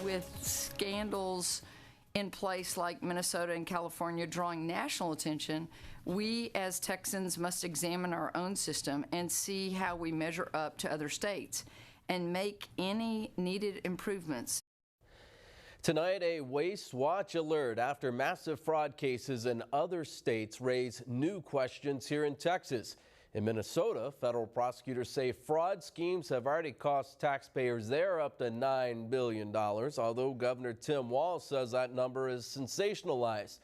with scandals in place like Minnesota and California drawing national attention, we as Texans must examine our own system and see how we measure up to other states and make any needed improvements. Tonight, a Waste Watch alert after massive fraud cases in other states raise new questions here in Texas. In Minnesota, federal prosecutors say fraud schemes have already cost taxpayers there up to $9 billion, although Governor Tim Walz says that number is sensationalized.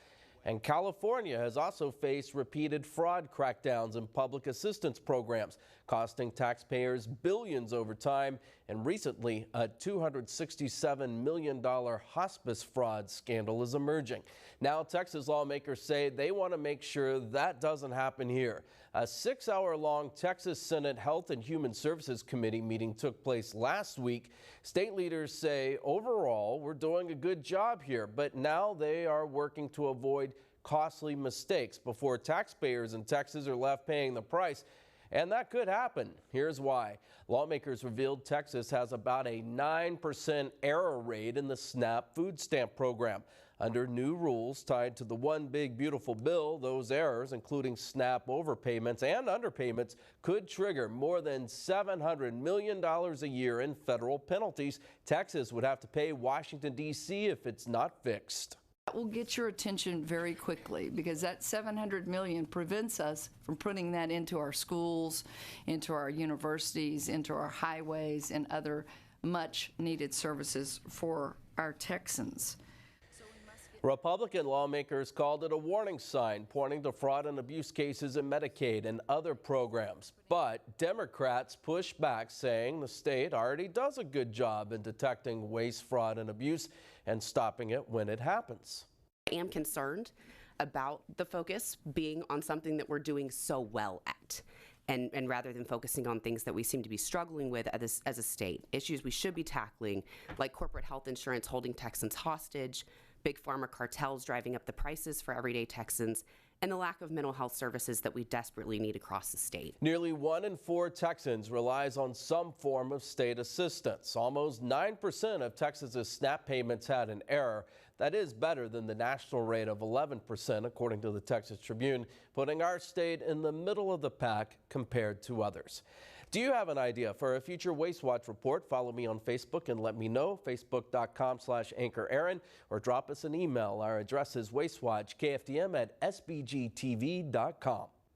And California has also faced repeated fraud crackdowns in public assistance programs, costing taxpayers billions over time, and recently a $267 million hospice fraud scandal is emerging. Now Texas lawmakers say they want to make sure that doesn't happen here. A 6-hour-long Texas Senate Health and Human Services Committee meeting took place last week. State leaders say overall we're doing a good job here, but now they are working to avoid costly mistakes before taxpayers in Texas are left paying the price. And that could happen. Here's why. Lawmakers revealed Texas has about a 9% error rate in the SNAP food stamp program. Under new rules tied to the One Big Beautiful Bill, those errors, including SNAP overpayments and underpayments, could trigger more than $700 million a year in federal penalties. Texas would have to pay Washington, D.C. if it's not fixed. That will get your attention very quickly because that $700 million prevents us from putting that into our schools, into our universities, into our highways, and other much needed services for our Texans. Republican lawmakers called it a warning sign, pointing to fraud and abuse cases in Medicaid and other programs. But Democrats pushed back, saying the state already does a good job in detecting waste, fraud, and abuse and stopping it when it happens. I am concerned about the focus being on something that we're doing so well at. And rather than focusing on things that we seem to be struggling with as a state, issues we should be tackling, like corporate health insurance holding Texans hostage, big pharma cartels driving up the prices for everyday Texans, and the lack of mental health services that we desperately need across the state. Nearly 1 in 4 Texans relies on some form of state assistance. Almost 9% of Texas's SNAP payments had an error. That is better than the national rate of 11%, according to the Texas Tribune, putting our state in the middle of the pack compared to others. Do you have an idea for a future Waste Watch report? Follow me on Facebook and let me know, facebook.com/Anchor Aaron, or drop us an email. Our address is wastewatchkftm@sbgtv.com.